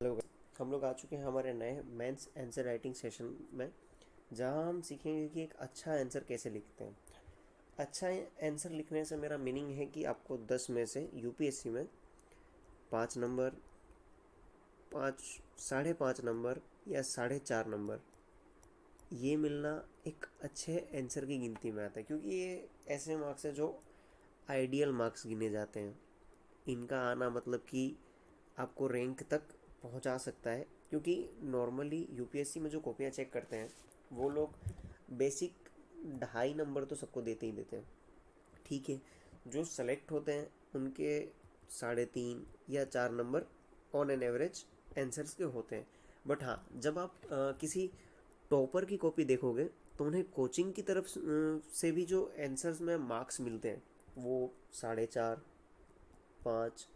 Hello, हम लोग आ चुके हैं हमारे नए मेंस आंसर राइटिंग सेशन में, जहां हम सीखेंगे कि एक अच्छा आंसर कैसे लिखते हैं। अच्छा आंसर लिखने से मेरा मीनिंग है कि आपको 10 में से यूपीएससी में 5 नंबर, 5, 5.5 नंबर या 4.5 नंबर ये मिलना एक अच्छे आंसर की गिनती में आता है, क्योंकि ये ऐसे मार्क्स हैं जो आइडियल मार्क्स गिने जाते हैं। इनका आना मतलब कि आपको रैंक तक पहुंचा सकता है, क्योंकि नॉर्मली यूपीएससी में जो कॉपियाँ चेक करते हैं वो लोग बेसिक 2.5 नंबर तो सबको देते ही देते हैं। ठीक है, जो सेलेक्ट होते हैं उनके 3.5 या 4 number on an average answers के होते हैं। बट हाँ, जब आप किसी टॉपर की कॉपी देखोगे तो उन्हें कोचिंग की तरफ से भी जो आंसर्स में मार्क्स मिलते हैं वो 4.5, 5।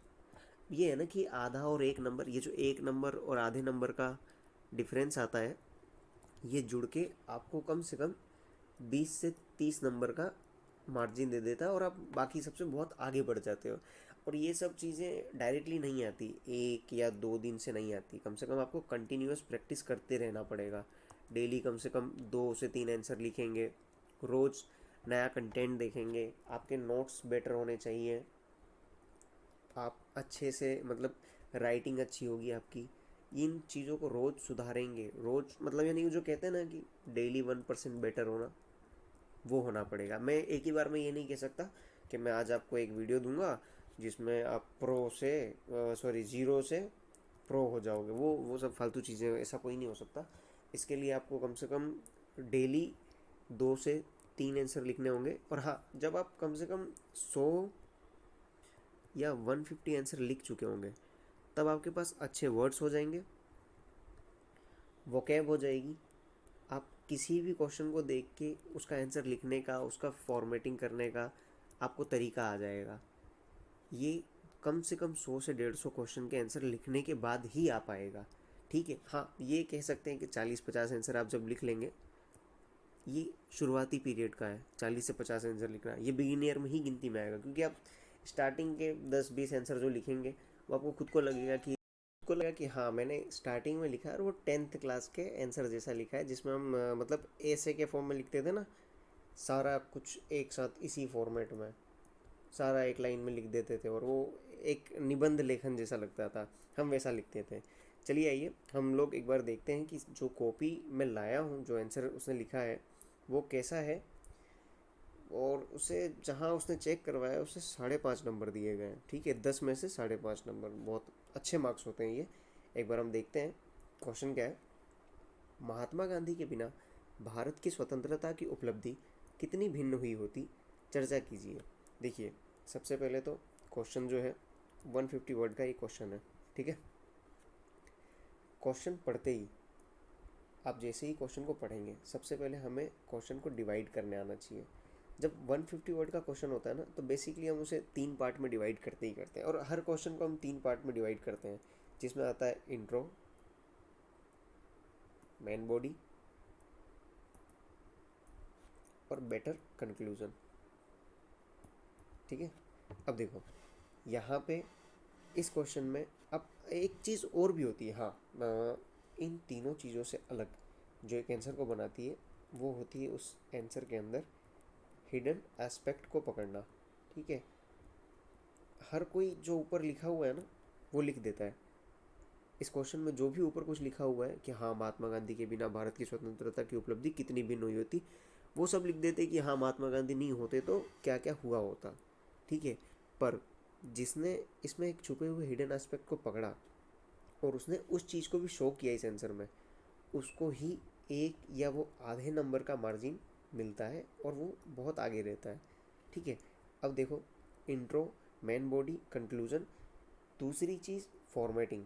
ये है ना कि आधा और 1 नंबर, ये जो 1 नंबर और आधे नंबर का डिफरेंस आता है, ये जुड़ के आपको कम से कम 20 से 30 नंबर का मार्जिन दे देता है, और आप बाकी सबसे बहुत आगे बढ़ जाते हो। और ये सब चीज़ें डायरेक्टली नहीं आती, 1 या 2 दिन से नहीं आती। कम से कम आपको कंटिन्यूस प्रैक्टिस करते रहना पड़ेगा। डेली कम से कम 2 से 3 आंसर लिखेंगे, रोज़ नया कंटेंट देखेंगे, आपके नोट्स बेटर होने चाहिए, आप अच्छे से मतलब राइटिंग अच्छी होगी आपकी। इन चीज़ों को रोज़ सुधारेंगे, रोज़ मतलब यानी कि जो कहते हैं ना कि डेली 1% बेटर होना, वो होना पड़ेगा। मैं एक ही बार में ये नहीं कह सकता कि मैं आज आपको एक वीडियो दूंगा जिसमें आप प्रो से सॉरी ज़ीरो से प्रो हो जाओगे। वो सब फालतू चीज़ें, ऐसा कोई नहीं हो सकता। इसके लिए आपको कम से कम डेली 2 से 3 आंसर लिखने होंगे। और हाँ, जब आप कम से कम 100 या 150 आंसर लिख चुके होंगे, तब आपके पास अच्छे वर्ड्स हो जाएंगे, वोकैब हो जाएगी। आप किसी भी क्वेश्चन को देख के उसका आंसर लिखने का, उसका फॉर्मेटिंग करने का आपको तरीका आ जाएगा। ये कम से कम 100 से 150 क्वेश्चन के आंसर लिखने के बाद ही आ पाएगा। ठीक है, हाँ, ये कह सकते हैं कि 40-50 आंसर आप जब लिख लेंगे, ये शुरुआती पीरियड का है। 40 से 50 आंसर लिखना ये बिगिनियर में ही गिनती में आएगा, क्योंकि आप स्टार्टिंग के 10-20 आंसर जो लिखेंगे वो आपको खुद को लगेगा कि हाँ, मैंने स्टार्टिंग में लिखा है और वो 10th क्लास के आंसर जैसा लिखा है, जिसमें हम मतलब ऐसे के फॉर्म में लिखते थे ना, सारा कुछ एक साथ इसी फॉर्मेट में सारा एक लाइन में लिख देते थे, और वो एक निबंध लेखन जैसा लगता था। हम वैसा लिखते थे। चलिए आइए हम लोग एक बार देखते हैं कि जो कॉपी मैं लाया हूँ, जो आंसर उसने लिखा है वो कैसा है। और उसे जहाँ उसने चेक करवाया उसे 5.5 नंबर दिए गए हैं। ठीक है, 10 में से 5.5 नंबर बहुत अच्छे मार्क्स होते हैं ये। एक बार हम देखते हैं क्वेश्चन क्या है। महात्मा गांधी के बिना भारत की स्वतंत्रता की उपलब्धि कितनी भिन्न हुई होती, चर्चा कीजिए। देखिए, सबसे पहले तो क्वेश्चन जो है 150 वर्ड का ये क्वेश्चन है। ठीक है, क्वेश्चन पढ़ते ही आप जैसे ही क्वेश्चन को पढ़ेंगे, सबसे पहले हमें क्वेश्चन को डिवाइड करने आना चाहिए। जब 150 वर्ड का क्वेश्चन होता है ना, तो बेसिकली हम उसे 3 पार्ट में डिवाइड करते ही करते हैं, और हर क्वेश्चन को हम 3 पार्ट में डिवाइड करते हैं, जिसमें आता है इंट्रो, मेन बॉडी और बेटर कंक्लूजन। ठीक है, अब देखो यहाँ पे इस क्वेश्चन में अब एक चीज़ और भी होती है। हाँ, इन तीनों चीज़ों से अलग जो एक आंसर को बनाती है, वो होती है उस आंसर के अंदर हिडन एस्पेक्ट को पकड़ना। ठीक है, हर कोई जो ऊपर लिखा हुआ है ना, वो लिख देता है। इस क्वेश्चन में जो भी ऊपर कुछ लिखा हुआ है कि हाँ, महात्मा गांधी के बिना भारत की स्वतंत्रता की उपलब्धि कितनी भिन्न हुई होती, वो सब लिख देते कि हाँ, महात्मा गांधी नहीं होते तो क्या क्या हुआ होता। ठीक है, पर जिसने इसमें एक छुपे हुए हिडन एस्पेक्ट को पकड़ा और उसने उस चीज़ को भी शो किया इस आंसर में, उसको ही 1 या वो आधे नंबर का मार्जिन मिलता है, और वो बहुत आगे रहता है। ठीक है, अब देखो, इंट्रो, मेन बॉडी, कंक्लूजन। दूसरी चीज़ फॉर्मेटिंग,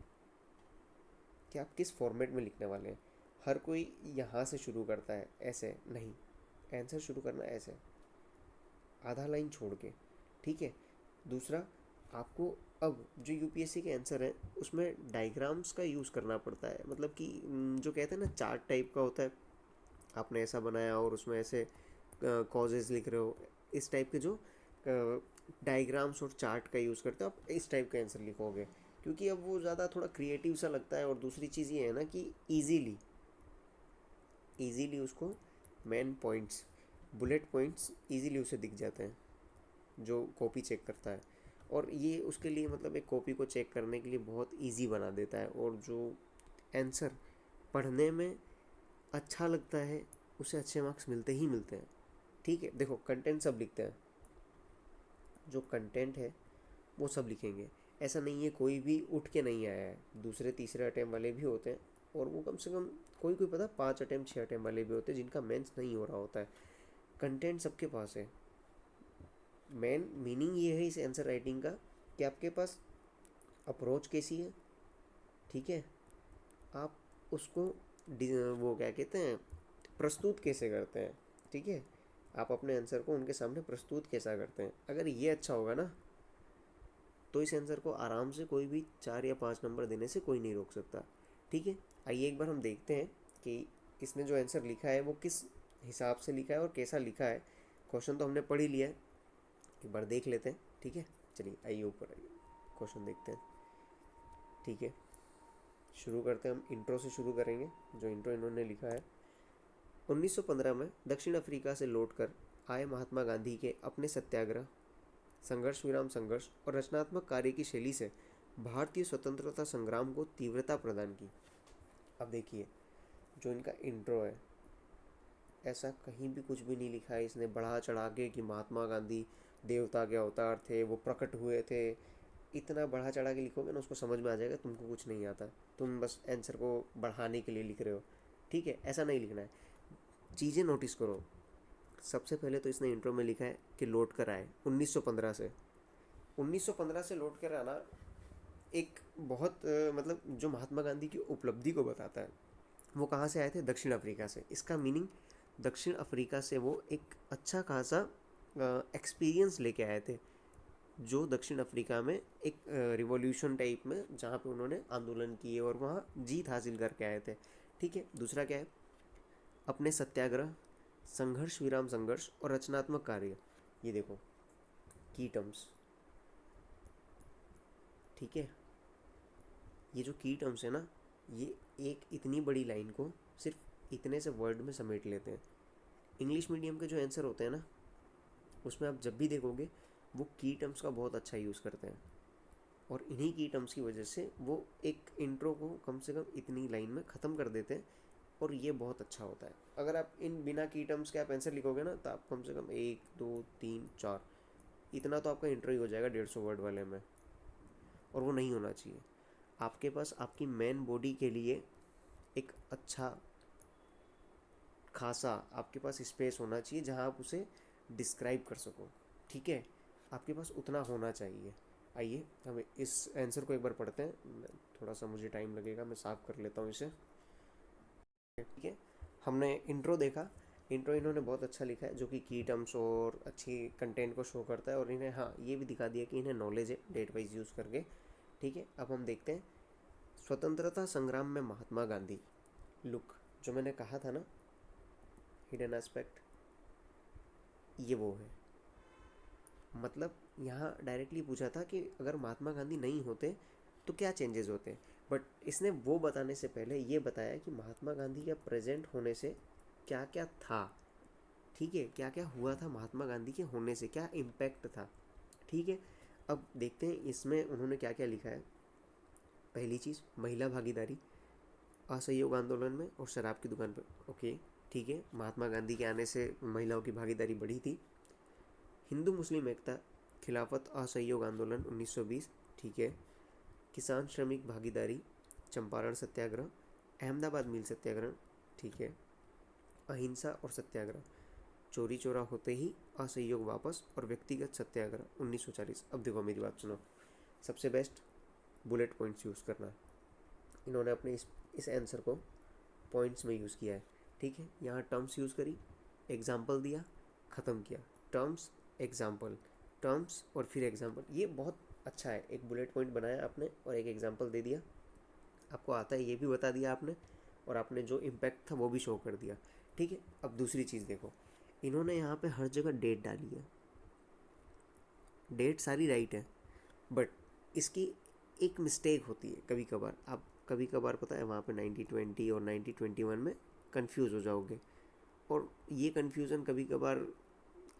कि आप किस फॉर्मेट में लिखने वाले हैं। हर कोई यहाँ से शुरू करता है, ऐसे नहीं। आंसर शुरू करना ऐसे, आधा लाइन छोड़ के। ठीक है, दूसरा, आपको अब जो यूपीएससी के आंसर हैं उसमें डायग्राम्स का यूज़ करना पड़ता है। मतलब कि जो कहते हैं ना, चार्ट टाइप का होता है, आपने ऐसा बनाया और उसमें ऐसे कॉजेज लिख रहे हो, इस टाइप के जो डायग्राम्स और चार्ट का यूज़ करते हो, आप इस टाइप का आंसर लिखोगे। क्योंकि अब वो ज़्यादा थोड़ा क्रिएटिव सा लगता है। और दूसरी चीज़ ये है ना कि ईजीली उसको main points, bullet points easily उसे दिख जाते हैं जो कॉपी चेक करता है। और ये उसके लिए मतलब एक कॉपी को चेक करने के लिए बहुत इजी बना देता है। और जो आंसर पढ़ने में अच्छा लगता है उसे अच्छे मार्क्स मिलते ही मिलते हैं। ठीक है, देखो कंटेंट सब लिखते हैं, जो कंटेंट है वो सब लिखेंगे। ऐसा नहीं है कोई भी उठ के नहीं आया है, दूसरे तीसरे अटैम्प वाले भी होते हैं। और वो कम से कम कोई कोई पता 5 अटैम्प 6 अटैम्प वाले भी होते हैं जिनका मेंस नहीं हो रहा होता है। कंटेंट सबके पास है। मेन मीनिंग ये है इस आंसर राइटिंग का कि आपके पास अप्रोच कैसी है। ठीक है, आप उसको वो क्या कहते हैं, प्रस्तुत कैसे करते हैं। ठीक है, आप अपने आंसर को उनके सामने प्रस्तुत कैसा करते हैं। अगर ये अच्छा होगा ना तो इस आंसर को आराम से कोई भी 4 या 5 नंबर देने से कोई नहीं रोक सकता। ठीक है, आइए एक बार हम देखते हैं कि इसने जो आंसर लिखा है वो किस हिसाब से लिखा है और कैसा लिखा है। क्वेश्चन तो हमने पढ़ ही लिया है, एक बार देख लेते हैं। ठीक है, चलिए आइए ऊपर आइए, क्वेश्चन देखते हैं। ठीक है, शुरू करते हैं। हम इंट्रो से शुरू करेंगे, जो इंट्रो इन्होंने लिखा है। 1915 में दक्षिण अफ्रीका से लौटकर आए महात्मा गांधी के अपने सत्याग्रह, संघर्ष विराम संघर्ष और रचनात्मक कार्य की शैली से भारतीय स्वतंत्रता संग्राम को तीव्रता प्रदान की। अब देखिए, जो इनका इंट्रो है, ऐसा कहीं भी कुछ भी नहीं लिखा है इसने बढ़ा चढ़ा के कि महात्मा गांधी देवता के अवतार थे, वो प्रकट हुए थे। इतना बढ़ा चढ़ा के लिखोगे ना उसको समझ में आ जाएगा तुमको कुछ नहीं आता, तुम बस आंसर को बढ़ाने के लिए लिख रहे हो। ठीक है, ऐसा नहीं लिखना है। चीज़ें नोटिस करो। सबसे पहले तो इसने इंट्रो में लिखा है कि लौट कर आए 1915 से। 1915 से लौट कर आना एक बहुत मतलब जो महात्मा गांधी की उपलब्धि को बताता है। वो कहाँ से आए थे? दक्षिण अफ्रीका से। इसका मीनिंग दक्षिण अफ्रीका से वो एक अच्छा खासा एक्सपीरियंस लेके आए थे, जो दक्षिण अफ्रीका में एक रिवॉल्यूशन टाइप में जहाँ पे उन्होंने आंदोलन किए और वहाँ जीत हासिल करके आए थे। ठीक है, दूसरा क्या है? अपने सत्याग्रह, संघर्ष विराम संघर्ष और रचनात्मक कार्य। ये देखो की टर्म्स। ठीक है, ये जो की टर्म्स है ना, ये एक इतनी बड़ी लाइन को सिर्फ इतने से वर्ड में समेट लेते हैं। इंग्लिश मीडियम के जो आंसर होते हैं ना, उसमें आप जब भी देखोगे वो की टर्म्स का बहुत अच्छा यूज़ करते हैं। और इन्हीं की टर्म्स की वजह से वो एक इंट्रो को कम से कम इतनी लाइन में ख़त्म कर देते हैं। और ये बहुत अच्छा होता है। अगर आप इन बिना की टर्म्स के आप आंसर लिखोगे ना, तो आप कम से कम 1 2 3 4 इतना तो आपका इंट्रो ही हो जाएगा 150 वर्ड वाले में। और वो नहीं होना चाहिए। आपके पास आपकी मेन बॉडी के लिए एक अच्छा खासा आपके पास स्पेस होना चाहिए जहाँ आप उसे डिस्क्राइब कर सको। ठीक है, आपके पास उतना होना चाहिए। आइए हम इस आंसर को एक बार पढ़ते हैं। थोड़ा सा मुझे टाइम लगेगा, मैं साफ़ कर लेता हूँ इसे। ठीक है, हमने इंट्रो देखा। इंट्रो इन्होंने बहुत अच्छा लिखा है, जो कि की टर्म्स और अच्छी कंटेंट को शो करता है। और इन्हें हाँ ये भी दिखा दिया कि इन्हें नॉलेज है डेट वाइज यूज़ करके। ठीक है, अब हम देखते हैं स्वतंत्रता संग्राम में महात्मा गांधी। लुक, जो मैंने कहा था ना हिडन एस्पेक्ट, ये वो है। मतलब यहाँ डायरेक्टली पूछा था कि अगर महात्मा गांधी नहीं होते तो क्या चेंजेस होते। बट इसने वो बताने से पहले ये बताया कि महात्मा गांधी का प्रेजेंट होने से क्या क्या था। ठीक है, क्या क्या हुआ था महात्मा गांधी के होने से, क्या इम्पैक्ट था। ठीक है, अब देखते हैं इसमें उन्होंने क्या क्या लिखा है। पहली चीज़, महिला भागीदारी असहयोग आंदोलन में और शराब की दुकान पर। ओके, ठीक है, महात्मा गांधी के आने से महिलाओं की भागीदारी बढ़ी थी। हिंदू मुस्लिम एकता, खिलाफत असहयोग आंदोलन 1920। ठीक है, किसान श्रमिक भागीदारी, चंपारण सत्याग्रह, अहमदाबाद मिल सत्याग्रह। ठीक है, अहिंसा और सत्याग्रह, चोरी चोरा होते ही असहयोग वापस और व्यक्तिगत सत्याग्रह 1940। अब देखो मेरी बात सुनो, सबसे बेस्ट बुलेट पॉइंट्स यूज़ करना। इन्होंने अपने इस आंसर को पॉइंट्स में यूज़ किया है। ठीक है, यहाँ टर्म्स यूज़ करी, एग्जाम्पल दिया, ख़त्म किया। टर्म्स, एग्जाम्पल, टर्म्स और फिर एग्जाम्पल। ये बहुत अच्छा है। एक बुलेट पॉइंट बनाया आपने और एक एग्जाम्पल दे दिया, आपको आता है ये भी बता दिया आपने, और आपने जो इम्पैक्ट था वो भी शो कर दिया। ठीक है, अब दूसरी चीज़ देखो, इन्होंने यहाँ पे हर जगह डेट डाली है। डेट सारी राइट है, बट इसकी एक मिस्टेक होती है कभी कभार, आप कभी कभार पता है वहाँ पे 90-20 और 90-21 में कंफ्यूज हो जाओगे, और ये कन्फ्यूज़न कभी कभार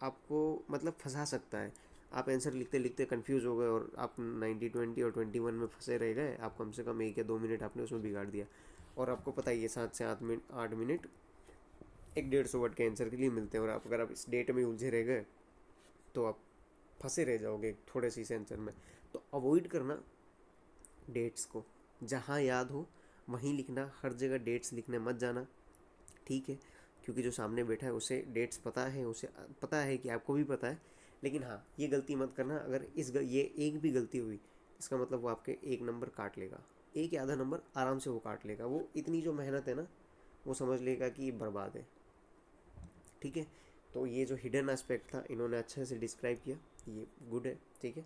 आपको मतलब फंसा सकता है। आप आंसर लिखते लिखते कंफ्यूज हो गए और आप 90-20 और 21 में फंसे रह गए, आप कम से कम 1 या 2 मिनट आपने उसमें बिगाड़ दिया। और आपको पता ही है 7 से 8 मिनट 150 वर्ड के आंसर के लिए मिलते हैं, और आप अगर आप इस डेट में उलझे रह गए तो आप फंसे रह जाओगे थोड़े से इस आंसर में। तो अवॉइड करना डेट्स को, जहाँ याद हो वहीं लिखना, हर जगह डेट्स लिखने मत जाना, ठीक है? क्योंकि जो सामने बैठा है उसे डेट्स पता है, उसे पता है कि आपको भी पता है। लेकिन हाँ, ये गलती मत करना, अगर ये एक भी गलती हुई इसका मतलब वो आपके 1 नंबर काट लेगा, 1 या आधा नंबर आराम से वो काट लेगा। वो इतनी जो मेहनत है ना, वो समझ लेगा कि बर्बाद है, ठीक है? तो ये जो हिडन एस्पेक्ट था इन्होंने अच्छे से डिस्क्राइब किया, ये गुड है, ठीक है?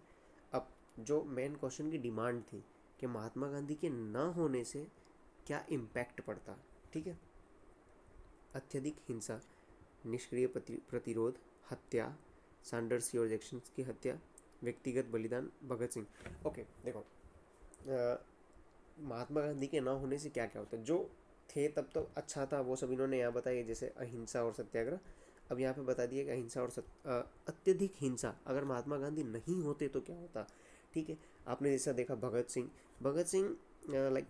अब जो मेन क्वेश्चन की डिमांड थी कि महात्मा गांधी के न होने से क्या इम्पैक्ट पड़ता, ठीक है? अत्यधिक हिंसा, निष्क्रिय प्रतिरोध, हत्या, सैंडर्स और जैक्सन की हत्या, व्यक्तिगत बलिदान, भगत सिंह। ओके देखो, महात्मा गांधी के ना होने से क्या क्या होता है, जो थे तब तो अच्छा था वो सब इन्होंने यहाँ बताया, जैसे अहिंसा और सत्याग्रह। अब यहाँ पे बता दिया कि अहिंसा और अत्यधिक हिंसा, अगर महात्मा गांधी नहीं होते तो क्या होता, ठीक है? आपने जैसा देखा भगत सिंह लाइक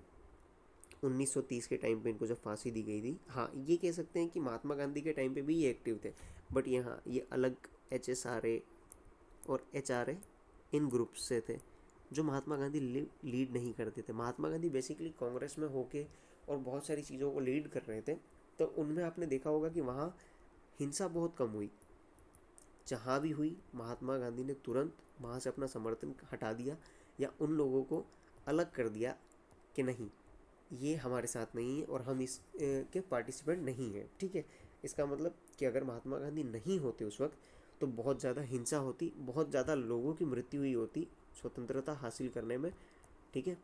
1930 के टाइम पे इनको जब फांसी दी गई थी, हाँ ये कह सकते हैं कि महात्मा गांधी के टाइम पे भी ये एक्टिव थे, बट यहाँ ये अलग HSRA और HRA इन ग्रुप्स से थे, जो महात्मा गांधी लीड नहीं करते थे। महात्मा गांधी बेसिकली कांग्रेस में होके और बहुत सारी चीज़ों को लीड कर रहे थे, तो उनमें आपने देखा होगा कि वहाँ हिंसा बहुत कम हुई। जहाँ भी हुई महात्मा गांधी ने तुरंत वहाँ से अपना समर्थन हटा दिया, या उन लोगों को अलग कर दिया कि नहीं, ये हमारे साथ नहीं है और हम इस के पार्टिसिपेंट नहीं है, ठीक है? इसका मतलब कि अगर महात्मा गांधी नहीं होते उस वक्त तो बहुत ज़्यादा हिंसा होती, बहुत ज़्यादा लोगों की मृत्यु हुई होती स्वतंत्रता हासिल करने में, ठीक है?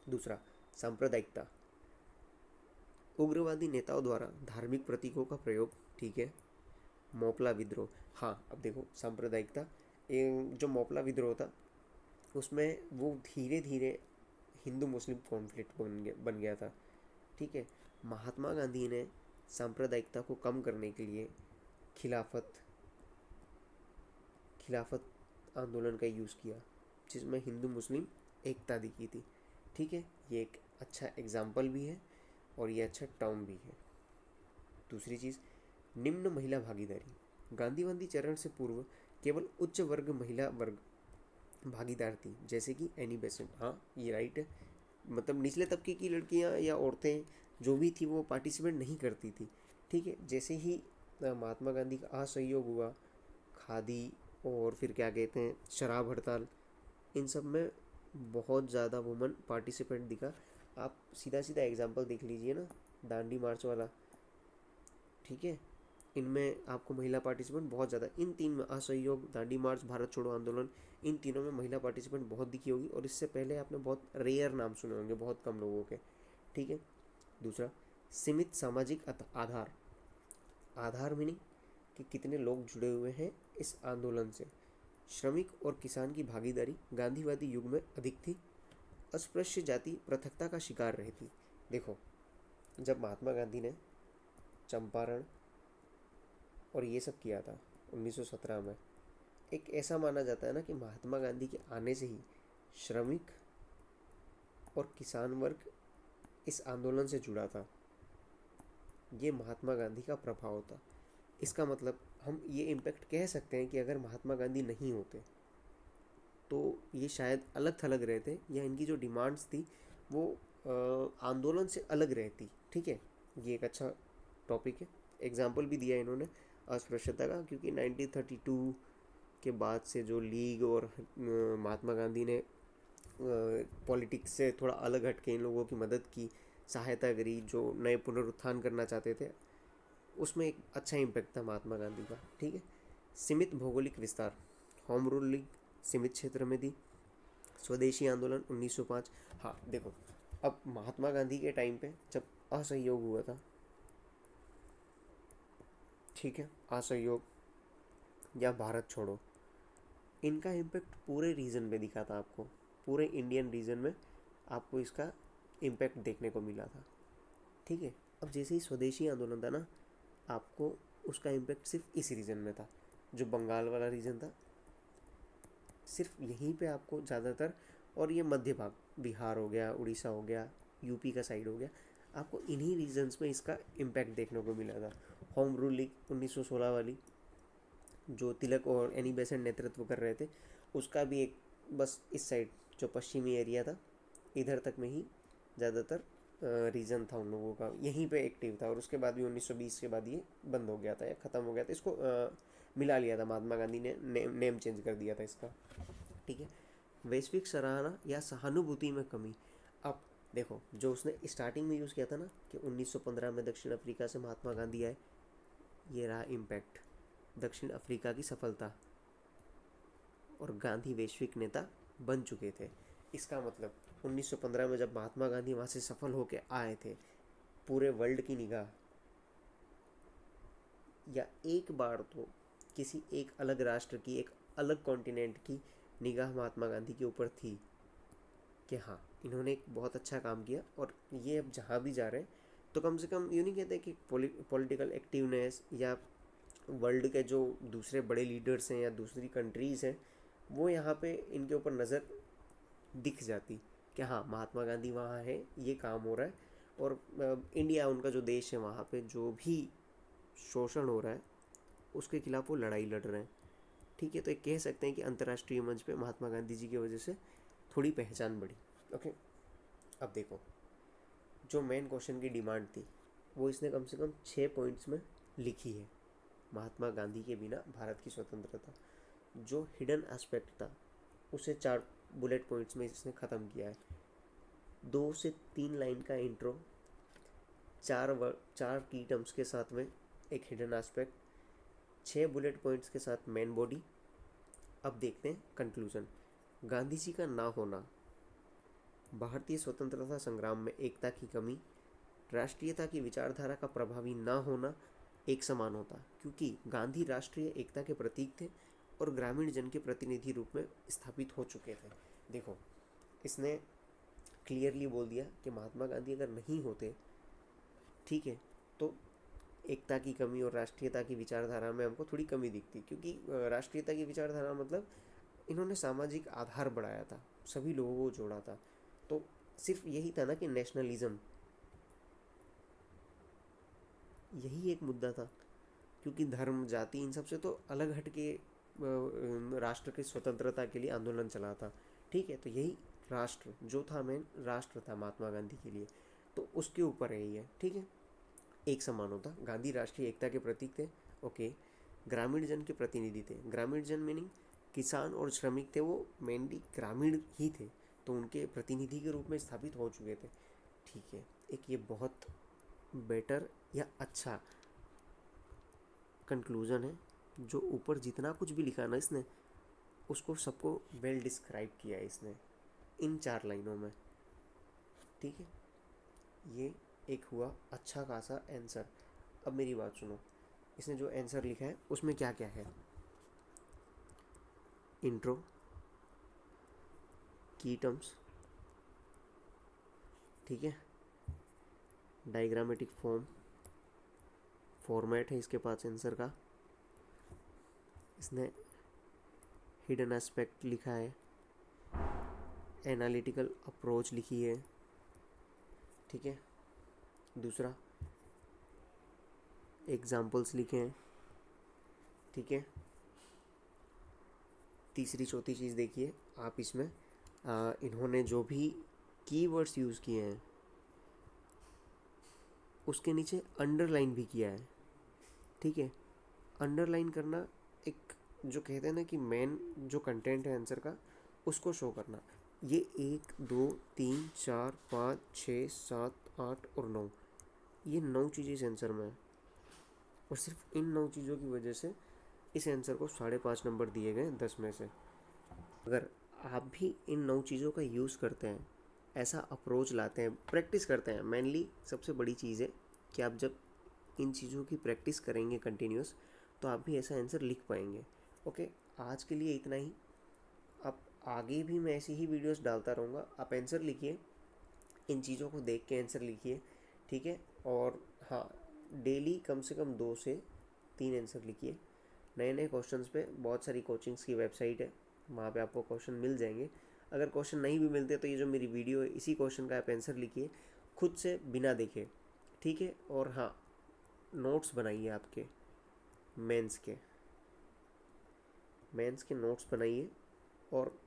दूसरा, सांप्रदायिकता, उग्रवादी नेताओं द्वारा धार्मिक प्रतीकों का प्रयोग, ठीक है? मोपला विद्रोह, हाँ अब देखो सांप्रदायिकता, जो मोपला विद्रोह था उसमें वो धीरे धीरे हिंदू मुस्लिम कॉन्फ्लिक्ट बन गया था, ठीक है? महात्मा गांधी ने सांप्रदायिकता को कम करने के लिए खिलाफत खिलाफत आंदोलन का यूज़ किया, जिसमें हिंदू मुस्लिम एकता दिखी थी, ठीक है? ये एक अच्छा एग्जाम्पल भी है और ये अच्छा टर्म भी है। दूसरी चीज़, निम्न महिला भागीदारी, गांधीवादी चरण से पूर्व केवल उच्च वर्ग महिला वर्ग भागीदार थी, जैसे कि एनी बेसेंट। हाँ ये राइट है, मतलब निचले तबके की लड़कियां या औरतें जो भी थी वो पार्टिसिपेट नहीं करती थी, ठीक है? जैसे ही महात्मा गांधी का असहयोग हुआ, खादी और फिर क्या कहते हैं शराब हड़ताल, इन सब में बहुत ज़्यादा वुमन पार्टिसिपेंट दिखा। आप सीधा सीधा एग्जांपल देख लीजिए ना, दांडी मार्च वाला, ठीक है? इनमें आपको महिला पार्टिसिपेंट बहुत ज़्यादा, इन तीन में असहयोग, दांडी मार्च, भारत छोड़ो आंदोलन, इन तीनों में महिला पार्टिसिपेंट बहुत दिखी होगी, और इससे पहले आपने बहुत रेयर नाम सुने होंगे, बहुत कम लोगों के, ठीक है? दूसरा, सीमित सामाजिक आधार, आधार मीनिंग कि कितने लोग जुड़े हुए हैं इस आंदोलन से। श्रमिक और किसान की भागीदारी गांधीवादी युग में अधिक थी। अस्पृश्य जाति पृथकता का शिकार रही थी। देखो, जब महात्मा गांधी ने चंपारण और ये सब किया था 1917 में, एक ऐसा माना जाता है ना कि महात्मा गांधी के आने से ही श्रमिक और किसान वर्ग इस आंदोलन से जुड़ा था। ये महात्मा गांधी का प्रभाव था। इसका मतलब हम ये इम्पैक्ट कह सकते हैं कि अगर महात्मा गांधी नहीं होते तो ये शायद अलग थलग रहते, या इनकी जो डिमांड्स थी वो आंदोलन से अलग रहती, ठीक है? ये एक अच्छा टॉपिक है। एग्जाम्पल भी दिया इन्होंने अस्पृश्यता का, क्योंकि 1932 के बाद से जो लीग और महात्मा गांधी ने पॉलिटिक्स से थोड़ा अलग हट के इन लोगों की मदद की, सहायता करी, जो नए पुनरुत्थान करना चाहते थे, उसमें एक अच्छा इम्पैक्ट था महात्मा गांधी का, ठीक है? सीमित भौगोलिक विस्तार, होम रूल लीग सीमित क्षेत्र में थी। स्वदेशी आंदोलन 1905, हाँ देखो, अब महात्मा गांधी के टाइम पे जब असहयोग हुआ था, ठीक है, असहयोग या भारत छोड़ो, इनका इम्पैक्ट पूरे रीजन पे दिखा था आपको, पूरे इंडियन रीजन में आपको इसका इम्पैक्ट देखने को मिला था। ठीक है, अब जैसे ही स्वदेशी आंदोलन था ना, आपको उसका इम्पैक्ट सिर्फ इस रीजन में था, जो बंगाल वाला रीजन था, सिर्फ यहीं पे आपको ज़्यादातर, और ये मध्य भाग, बिहार हो गया, उड़ीसा हो गया, यूपी का साइड हो गया, आपको इन्हीं रीजन्स में इसका इम्पैक्ट देखने को मिला था। होम रूल लीग 1916 वाली, जो तिलक और एनी बेसेंट नेतृत्व कर रहे थे, उसका भी एक बस इस साइड जो पश्चिमी एरिया था इधर तक में ही ज़्यादातर रीज़न था उन लोगों का, यहीं पे एक्टिव था। और उसके बाद भी 1920 के बाद ये बंद हो गया था या ख़त्म हो गया था, इसको मिला लिया था महात्मा गांधी ने, नेम चेंज कर दिया था इसका। ठीक है, वैश्विक सराहना या सहानुभूति में कमी। अब देखो, जो उसने स्टार्टिंग में यूज़ किया था ना कि 1915 में दक्षिण अफ्रीका से महात्मा गांधी आए, ये रहा इम्पैक्ट, दक्षिण अफ्रीका की सफलता, और गांधी वैश्विक नेता बन चुके थे। इसका मतलब 1915 में जब महात्मा गांधी वहाँ से सफल होकर आए थे, पूरे वर्ल्ड की निगाह, या एक बार तो किसी एक अलग राष्ट्र की, एक अलग कॉन्टिनेंट की निगाह महात्मा गांधी के ऊपर थी कि हाँ, इन्होंने एक बहुत अच्छा काम किया, और ये अब जहाँ भी जा रहे हैं तो कम से कम यूँ नहीं कहते कि पॉलिटिकल एक्टिवनेस या वर्ल्ड के जो दूसरे बड़े लीडर्स हैं या दूसरी कंट्रीज़ हैं, वो यहाँ पे इनके ऊपर नज़र दिख जाती कि हाँ, महात्मा गांधी वहाँ है, ये काम हो रहा है, और इंडिया उनका जो देश है, वहाँ पे जो भी शोषण हो रहा है उसके खिलाफ वो लड़ाई लड़ रहे हैं। ठीक है, तो एक कह सकते हैं कि अंतर्राष्ट्रीय मंच पे महात्मा गांधी जी की वजह से थोड़ी पहचान बढ़ी। ओके, अब देखो, जो मेन क्वेश्चन की डिमांड थी वो इसने कम से कम 6 पॉइंट्स में लिखी है। महात्मा गांधी के बिना भारत की स्वतंत्रता, जो हिडन एस्पेक्ट था उसे 4 बुलेट पॉइंट्स में इसने ख़त्म किया है। 2 से 3 लाइन का इंट्रो, 4 की टर्म्स के साथ में एक हिडन एस्पेक्ट, 6 बुलेट पॉइंट्स के साथ मेन बॉडी। अब देखते हैं कंक्लूजन। गांधी जी का ना होना भारतीय स्वतंत्रता संग्राम में एकता की कमी, राष्ट्रीयता की विचारधारा का प्रभावी ना होना एक समान होता, क्योंकि गांधी राष्ट्रीय एकता के प्रतीक थे और ग्रामीण जन के प्रतिनिधि रूप में स्थापित हो चुके थे। देखो, इसने क्लियरली बोल दिया कि महात्मा गांधी अगर नहीं होते, ठीक है, तो एकता की कमी और राष्ट्रीयता की विचारधारा में हमको थोड़ी कमी दिखती, क्योंकि राष्ट्रीयता की विचारधारा मतलब इन्होंने सामाजिक आधार बढ़ाया था, सभी लोगों को जोड़ा था। तो सिर्फ यही था ना कि नेशनलिज्म, यही एक मुद्दा था, क्योंकि धर्म, जाति, इन सब से तो अलग हट के राष्ट्र की स्वतंत्रता के लिए आंदोलन चला था। ठीक है, तो यही राष्ट्र जो था, मेन राष्ट्र था महात्मा गांधी के लिए, तो उसके ऊपर है ये। ठीक है, एक समान होता, गांधी राष्ट्रीय एकता के प्रतीक थे। ओके, ग्रामीण जन के प्रतिनिधि थे, ग्रामीण जन मीनिंग किसान और श्रमिक थे, वो मेनली ग्रामीण ही थे, तो उनके प्रतिनिधि के रूप में स्थापित हो चुके थे। ठीक है, एक ये बहुत बेटर या अच्छा कंक्लूजन है, जो ऊपर जितना कुछ भी लिखा ना इसने, उसको सबको वेल डिस्क्राइब किया है इसने इन 4 लाइनों में। ठीक है, ये एक हुआ अच्छा खासा आंसर। अब मेरी बात सुनो, इसने जो आंसर लिखा है उसमें क्या क्या है? इंट्रो, की टर्म्स, ठीक है, डायग्रामेटिक फॉर्मेट है इसके पास आंसर का, इसने हिडन एस्पेक्ट लिखा है, एनालिटिकल अप्रोच लिखी है। ठीक है, दूसरा एग्जाम्पल्स लिखे हैं। ठीक है, तीसरी चौथी चीज़ देखिए आप इसमें, इन्होंने जो भी कीवर्ड्स यूज़ किए हैं उसके नीचे अंडरलाइन भी किया है। ठीक है, अंडरलाइन करना एक, जो कहते हैं ना कि मेन जो कंटेंट है आंसर का उसको शो करना। ये 1 2 3 4 5 6 7 8 और 9, ये 9 चीज़ें इस आंसर में है, और सिर्फ इन 9 चीज़ों की वजह से इस आंसर को 5.5 नंबर दिए गए 10 में से। अगर आप भी इन 9 चीज़ों का यूज़ करते हैं, ऐसा अप्रोच लाते हैं, प्रैक्टिस करते हैं, मेनली सबसे बड़ी चीज़ है कि आप जब इन चीज़ों की प्रैक्टिस करेंगे कंटिन्यूस, तो आप भी ऐसा आंसर लिख पाएंगे। ओके, आज के लिए इतना ही। आप आगे भी मैं ऐसी ही वीडियोस डालता रहूँगा। आप आंसर लिखिए, इन चीज़ों को देख के आंसर लिखिए, ठीक है। और हाँ, डेली कम से कम 2 से 3 आंसर लिखिए। नए नए क्वेश्चंस पे बहुत सारी कोचिंग्स की वेबसाइट है, वहाँ पे आपको क्वेश्चन मिल जाएंगे। अगर क्वेश्चन नहीं भी मिलते तो ये जो मेरी वीडियो है इसी क्वेश्चन का आप आंसर लिखिए खुद से बिना देखे, ठीक है। और हाँ, नोट्स बनाइए, आपके मेंस के नोट्स बनाइए और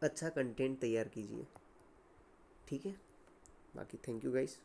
अच्छा कंटेंट तैयार कीजिए, ठीक है। बाकी थैंक यू गाइस।